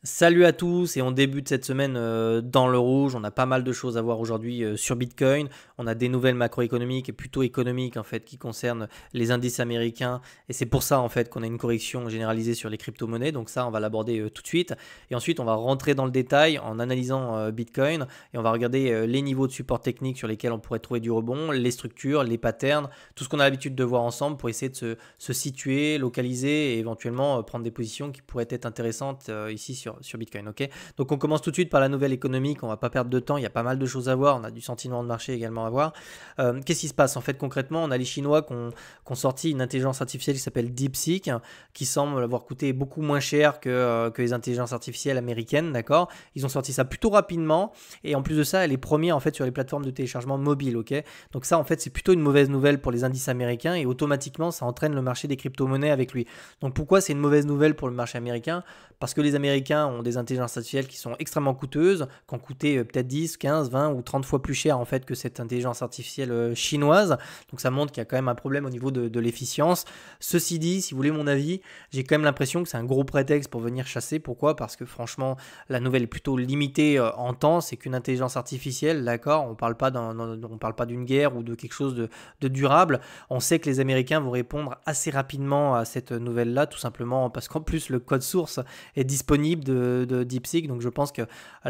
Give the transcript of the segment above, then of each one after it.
Salut à tous et on débute cette semaine dans le rouge. On a pas mal de choses à voir aujourd'hui sur Bitcoin. On a des nouvelles macroéconomiques et plutôt économiques en fait qui concernent les indices américains et c'est pour ça en fait qu'on a une correction généralisée sur les crypto-monnaies. Donc ça on va l'aborder tout de suite et ensuite on va rentrer dans le détail en analysant Bitcoin et on va regarder les niveaux de support technique sur lesquels on pourrait trouver du rebond, les structures, les patterns, tout ce qu'on a l'habitude de voir ensemble pour essayer de se situer, localiser et éventuellement prendre des positions qui pourraient être intéressantes ici sur Bitcoin. Ok, donc on commence tout de suite par la nouvelle économique. On va pas perdre de temps. Il y a pas mal de choses à voir. On a du sentiment de marché également à voir. Qu'est-ce qui se passe en fait concrètement? On a les Chinois qui ont sorti une intelligence artificielle qui s'appelle DeepSeek, qui semble avoir coûté beaucoup moins cher que les intelligences artificielles américaines. D'accord, ils ont sorti ça plutôt rapidement et en plus de ça, elle est première en fait sur les plateformes de téléchargement mobile. Ok, donc ça en fait c'est plutôt une mauvaise nouvelle pour les indices américains et automatiquement ça entraîne le marché des crypto-monnaies avec lui. Donc pourquoi c'est une mauvaise nouvelle pour le marché américain? Parce que les Américains ont des intelligences artificielles qui sont extrêmement coûteuses, qui ont coûté peut-être 10, 15, 20 ou 30 fois plus cher en fait que cette intelligence artificielle chinoise. Donc ça montre qu'il y a quand même un problème au niveau de l'efficience. Ceci dit, si vous voulez mon avis, j'ai quand même l'impression que c'est un gros prétexte pour venir chasser. Pourquoi? Parce que franchement, la nouvelle est plutôt limitée en temps. C'est qu'une intelligence artificielle, d'accord. On parle pas d'une guerre ou de quelque chose de durable. On sait que les Américains vont répondre assez rapidement à cette nouvelle-là, tout simplement parce qu'en plus le code source est disponible de DeepSeek. Donc je pense qu'elles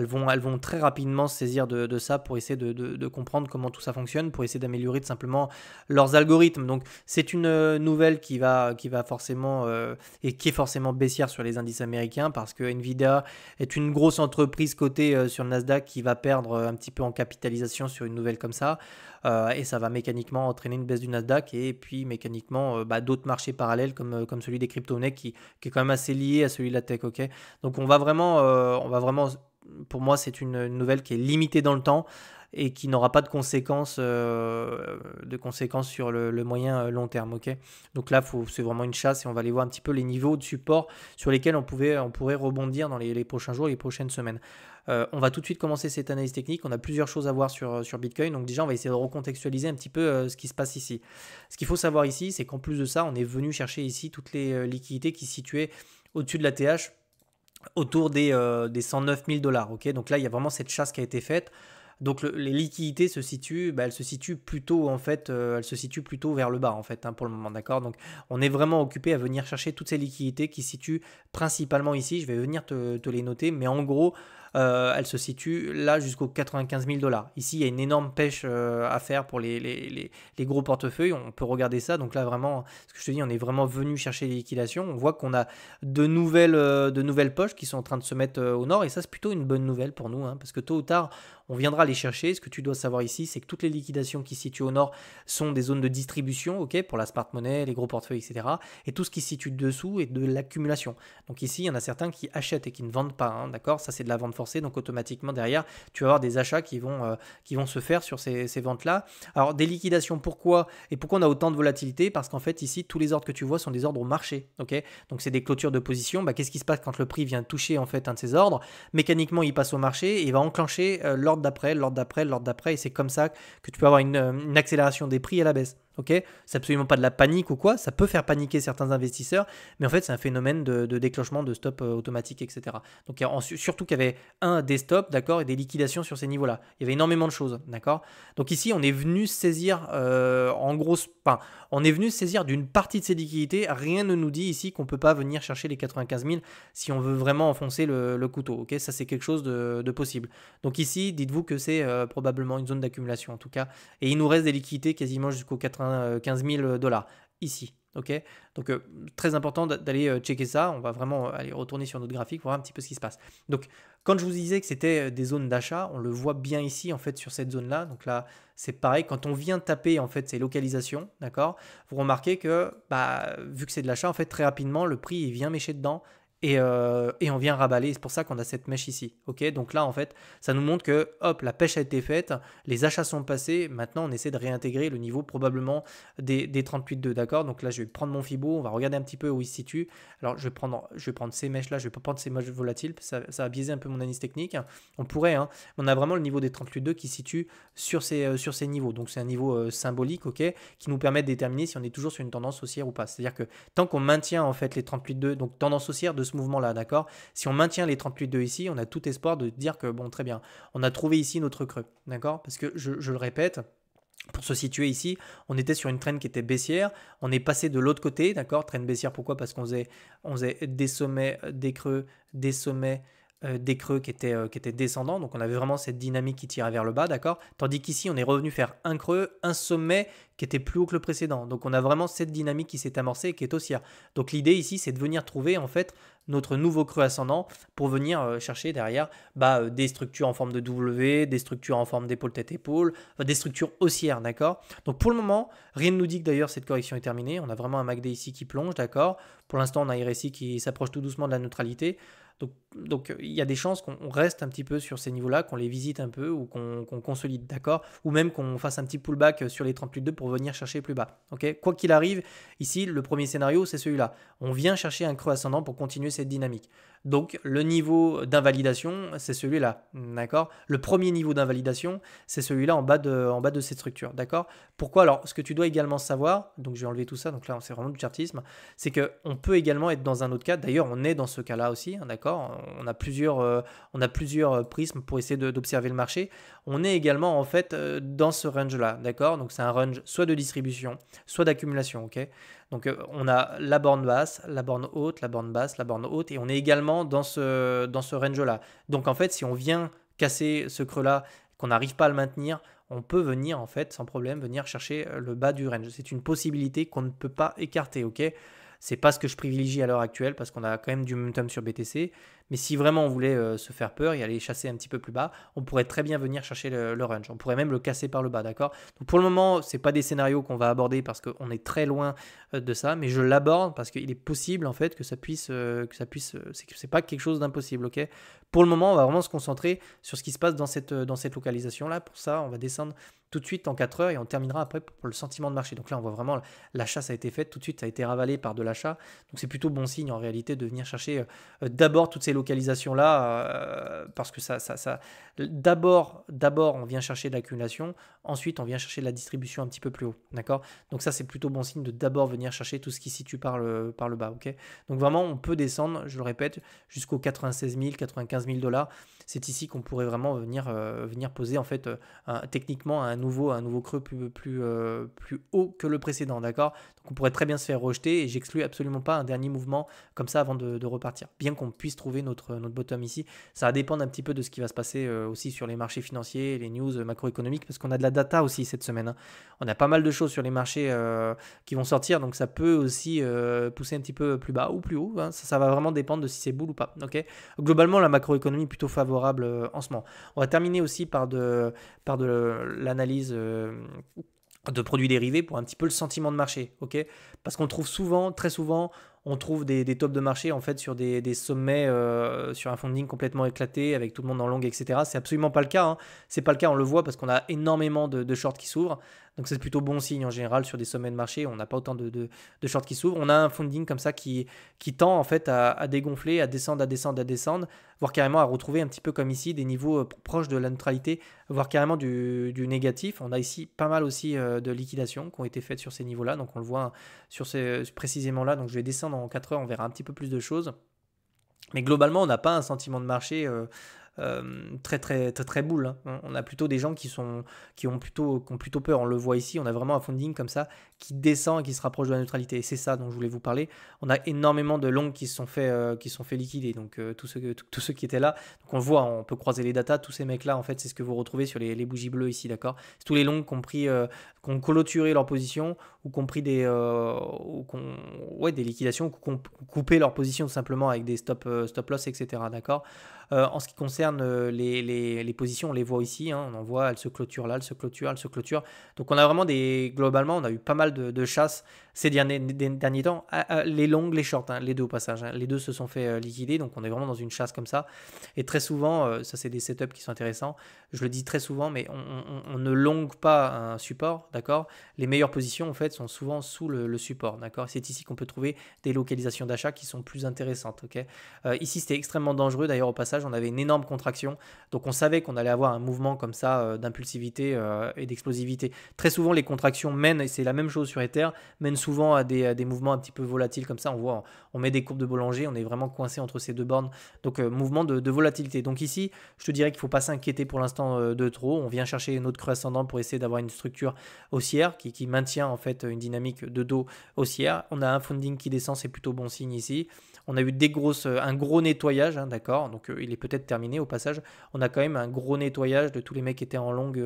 vont très rapidement se saisir de ça pour essayer de comprendre comment tout ça fonctionne, pour essayer d'améliorer tout simplement leurs algorithmes. Donc c'est une nouvelle qui va forcément et qui est forcément baissière sur les indices américains parce que Nvidia est une grosse entreprise cotée sur le Nasdaq qui va perdre un petit peu en capitalisation sur une nouvelle comme ça. Et ça va mécaniquement entraîner une baisse du Nasdaq et puis mécaniquement d'autres marchés parallèles comme celui des crypto-monnaies qui est quand même assez lié à celui de la tech. Ok, donc on va vraiment, pour moi c'est une nouvelle qui est limitée dans le temps et qui n'aura pas de conséquences sur le moyen long terme. Ok, donc là c'est vraiment une chasse et on va aller voir un petit peu les niveaux de support sur lesquels on pourrait rebondir dans les prochains jours, les prochaines semaines. On va tout de suite commencer cette analyse technique. On a plusieurs choses à voir sur Bitcoin. Donc déjà, on va essayer de recontextualiser un petit peu ce qui se passe ici. Ce qu'il faut savoir ici, c'est qu'en plus de ça, on est venu chercher ici toutes les liquidités qui se situaient au-dessus de la TH autour des 109 000 dollars. Ok, donc là, il y a vraiment cette chasse qui a été faite. Donc les liquidités elles se situent plutôt en fait, elles se situent plutôt vers le bas en fait pour le moment, d'accord. Donc on est vraiment occupé à venir chercher toutes ces liquidités qui se situent principalement ici. Je vais venir te les noter, mais en gros elles se situent là jusqu'aux 95 000 dollars. Ici il y a une énorme pêche à faire pour les gros portefeuilles. On peut regarder ça. Donc là vraiment, ce que je te dis, on est vraiment venu chercher les liquidations. On voit qu'on a de nouvelles poches qui sont en train de se mettre au nord et ça c'est plutôt une bonne nouvelle pour nous, parce que tôt ou tard on viendra les chercher. Ce que tu dois savoir ici, c'est que toutes les liquidations qui se situent au nord sont des zones de distribution, ok, pour la smart money, les gros portefeuilles, etc. Et tout ce qui se situe dessous est de l'accumulation. Donc ici, il y en a certains qui achètent et qui ne vendent pas, d'accord. Ça, c'est de la vente forcée, donc automatiquement derrière, tu vas avoir des achats qui vont se faire sur ces ventes-là. Alors des liquidations, pourquoi et pourquoi on a autant de volatilité? Parce qu'en fait, ici, tous les ordres que tu vois sont des ordres au marché, ok. Donc c'est des clôtures de position. Qu'est-ce qui se passe quand le prix vient toucher en fait un de ces ordres? Mécaniquement, il passe au marché et il va enclencher l'ordre d'après, l'ordre d'après, l'ordre d'après, et c'est comme ça que tu peux avoir une accélération des prix à la baisse. Ok, c'est absolument pas de la panique ou quoi, ça peut faire paniquer certains investisseurs, mais en fait c'est un phénomène de déclenchement de stop automatique, etc. Donc surtout qu'il y avait des stops, d'accord, et des liquidations sur ces niveaux-là. Il y avait énormément de choses, d'accord. Donc ici on est venu saisir en gros, enfin, on est venu saisir d'une partie de ces liquidités. Rien ne nous dit ici qu'on peut pas venir chercher les 95 000 si on veut vraiment enfoncer le couteau. Ok, ça c'est quelque chose de possible. Donc ici, dites-vous que c'est probablement une zone d'accumulation en tout cas. Et il nous reste des liquidités quasiment jusqu'aux 95 000 dollars ici. Ok, donc très important d'aller checker ça. On va vraiment aller retourner sur notre graphique pour voir un petit peu ce qui se passe. Donc quand je vous disais que c'était des zones d'achat, on le voit bien ici en fait sur cette zone là. Donc là c'est pareil, quand on vient taper en fait ces localisations, d'accord, vous remarquez que vu que c'est de l'achat en fait très rapidement le prix il vient mécher dedans et on vient raballer. C'est pour ça qu'on a cette mèche ici. Ok, donc là en fait, ça nous montre que hop, la pêche a été faite, les achats sont passés. Maintenant, on essaie de réintégrer le niveau probablement des 38,2. D'accord. Donc là, je vais prendre mon Fibo, on va regarder un petit peu où il se situe. Alors, je vais prendre ces mèches là, je vais pas prendre ces mèches volatiles, ça va biaiser un peu mon analyse technique. On pourrait, mais on a vraiment le niveau des 38,2 qui se situe sur ces niveaux. Donc c'est un niveau symbolique, ok, qui nous permet de déterminer si on est toujours sur une tendance haussière ou pas. C'est-à-dire que tant qu'on maintient en fait les 38,2, donc tendance haussière de ce mouvement-là, d'accord? Si on maintient les 38,2 ici, on a tout espoir de dire que, bon, très bien, on a trouvé ici notre creux, d'accord? Parce que je le répète, pour se situer ici, on était sur une trend qui était baissière. On est passé de l'autre côté, d'accord? Trend baissière, pourquoi? Parce on faisait des sommets, des creux, des sommets, des creux qui étaient descendants. Donc on avait vraiment cette dynamique qui tirait vers le bas, d'accord? Tandis qu'ici, on est revenu faire un creux, un sommet qui était plus haut que le précédent. Donc on a vraiment cette dynamique qui s'est amorcée et qui est haussière. Donc l'idée ici, c'est de venir trouver en fait notre nouveau creux ascendant pour venir chercher derrière des structures en forme de W, des structures en forme d'épaule tête-épaule, des structures haussières, d'accord? Donc pour le moment, rien ne nous dit que d'ailleurs cette correction est terminée. On a vraiment un MACD ici qui plonge, d'accord? Pour l'instant, on a RSI qui s'approche tout doucement de la neutralité. Donc il y a des chances qu'on reste un petit peu sur ces niveaux-là, qu'on les visite un peu ou qu'on consolide, d'accord? Ou même qu'on fasse un petit pullback sur les 38,2 pour venir chercher plus bas, ok? Quoi qu'il arrive, ici, le premier scénario, c'est celui-là. On vient chercher un creux ascendant pour continuer cette dynamique. Donc le niveau d'invalidation, c'est celui-là, d'accord? Le premier niveau d'invalidation, c'est celui-là en bas de cette structure, d'accord? Pourquoi? Alors, ce que tu dois également savoir, donc je vais enlever tout ça, donc là, c'est vraiment du chartisme, c'est qu'on peut également être dans un autre cas, d'ailleurs, on est dans ce cas-là aussi, hein, d'accord? On a plusieurs prismes pour essayer d'observer le marché. On est également, en fait, dans ce range-là, d'accord? Donc, c'est un range soit de distribution, soit d'accumulation, ok? Donc, on a la borne basse, la borne haute, la borne basse, la borne haute, et on est également dans ce range-là. Donc, en fait, si on vient casser ce creux-là, qu'on n'arrive pas à le maintenir, on peut venir, en fait, sans problème, venir chercher le bas du range. C'est une possibilité qu'on ne peut pas écarter, ok? C'est pas ce que je privilégie à l'heure actuelle parce qu'on a quand même du momentum sur BTC. Mais si vraiment on voulait se faire peur et aller chasser un petit peu plus bas, on pourrait très bien venir chercher le range. On pourrait même le casser par le bas, d'accord? Donc pour le moment, ce n'est pas des scénarios qu'on va aborder parce qu'on est très loin de ça, mais je l'aborde parce qu'il est possible en fait que ça puisse, c'est pas quelque chose d'impossible, ok? Pour le moment, on va vraiment se concentrer sur ce qui se passe dans cette localisation-là. Pour ça, on va descendre tout de suite en 4 heures et on terminera après pour le sentiment de marché. Donc là, on voit vraiment la chasse a été faite, tout de suite ça a été ravalé par de l'achat. Donc c'est plutôt bon signe en réalité de venir chercher d'abord toutes ces localisations-là parce que d'abord on vient chercher de l'accumulation, ensuite on vient chercher de la distribution un petit peu plus haut. D'accord? Donc ça, c'est plutôt bon signe de d'abord venir chercher tout ce qui se situe par le bas. Ok? Donc vraiment, on peut descendre, je le répète, jusqu'aux 96 000, 95 000 $. C'est ici qu'on pourrait vraiment venir poser en fait techniquement un nouveau creux plus haut que le précédent, d'accord? Donc on pourrait très bien se faire rejeter et j'exclus absolument pas un dernier mouvement comme ça avant de repartir. Bien qu'on puisse trouver notre bottom ici, ça va dépendre un petit peu de ce qui va se passer aussi sur les marchés financiers, les news macroéconomiques, parce qu'on a de la data aussi cette semaine, hein. On a pas mal de choses sur les marchés qui vont sortir, donc ça peut aussi pousser un petit peu plus bas ou plus haut, hein. Ça va vraiment dépendre de si c'est bull ou pas, ok? Globalement, la macroéconomie est plutôt favorable en ce moment. On va terminer aussi par de l'analyse de produits dérivés pour un petit peu le sentiment de marché, ok? Parce qu'on trouve souvent, très souvent, on trouve des tops de marché en fait sur des sommets, sur un funding complètement éclaté avec tout le monde en long, etc. C'est absolument pas le cas, hein. C'est pas le cas, on le voit parce qu'on a énormément de shorts qui s'ouvrent. Donc c'est plutôt bon signe en général sur des sommets de marché. On n'a pas autant de shorts qui s'ouvrent. On a un funding comme ça qui tend en fait à dégonfler, à descendre, voire carrément à retrouver un petit peu comme ici des niveaux proches de la neutralité, voire carrément du négatif. On a ici pas mal aussi de liquidations qui ont été faites sur ces niveaux-là. Donc on le voit précisément là. Donc je vais descendre en 4 heures, on verra un petit peu plus de choses. Mais globalement, on n'a pas un sentiment de marché très boule, hein. On a plutôt des gens qui ont plutôt peur. On le voit ici, on a vraiment un funding comme ça qui descend et qui se rapproche de la neutralité. Et c'est ça dont je voulais vous parler. On a énormément de longs qui se sont fait liquider. Donc tous ceux qui étaient là. Donc on le voit, on peut croiser les datas. Tous ces mecs-là, en fait, c'est ce que vous retrouvez sur les bougies bleues ici, d'accord? C'est tous les longs qui ont clôturé leur position ou qui ont pris des liquidations, ou qui ont coupé leur position tout simplement avec des stop loss, etc. D'accord? En ce qui concerne les positions, on les voit ici, hein, on en voit, elles se clôturent là, elles se clôturent. Donc on a vraiment globalement, on a eu pas mal de chasses ces derniers temps, les longues, les shorts, hein, les deux au passage, hein, les deux se sont fait liquider, donc on est vraiment dans une chasse comme ça. Et très souvent, ça c'est des setups qui sont intéressants, je le dis très souvent, mais on ne longue pas un support, d'accord? Les meilleures positions en fait sont souvent sous le support, d'accord? C'est ici qu'on peut trouver des localisations d'achat qui sont plus intéressantes, ok? Ici c'était extrêmement dangereux, d'ailleurs au passage on avait une énorme contraction, donc on savait qu'on allait avoir un mouvement comme ça d'impulsivité et d'explosivité. Très souvent les contractions mènent, et c'est la même chose sur Ether, mènent souvent à des mouvements un petit peu volatiles comme ça. On met des courbes de Bollinger, on est vraiment coincé entre ces deux bornes. Donc mouvement de volatilité. Donc ici, je te dirais qu'il ne faut pas s'inquiéter pour l'instant de trop. On vient chercher une autre creux ascendant pour essayer d'avoir une structure haussière qui maintient en fait une dynamique de dos haussière. On a un funding qui descend, c'est plutôt bon signe ici. On a eu un gros nettoyage, hein, d'accord. Donc il est peut-être terminé au passage. On a quand même un gros nettoyage de tous les mecs qui étaient en longue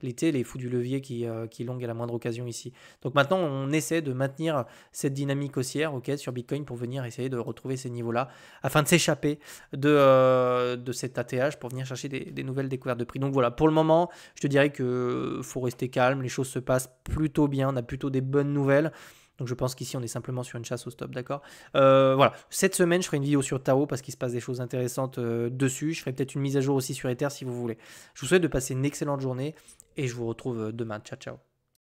l'été, les fous du levier qui longuent à la moindre occasion ici. Donc maintenant, on essaie de maintenir cette dynamique haussière, ok, sur Bitcoin pour venir essayer de retrouver ces niveaux-là afin de s'échapper de cet ATH pour venir chercher des nouvelles découvertes de prix. Donc voilà, pour le moment, je te dirais qu'il faut rester calme, les choses se passent plutôt bien, on a plutôt des bonnes nouvelles. Donc je pense qu'ici on est simplement sur une chasse au stop, d'accord. Voilà, cette semaine je ferai une vidéo sur Tao parce qu'il se passe des choses intéressantes dessus. Je ferai peut-être une mise à jour aussi sur Ether si vous voulez. Je vous souhaite de passer une excellente journée et je vous retrouve demain. Ciao ciao.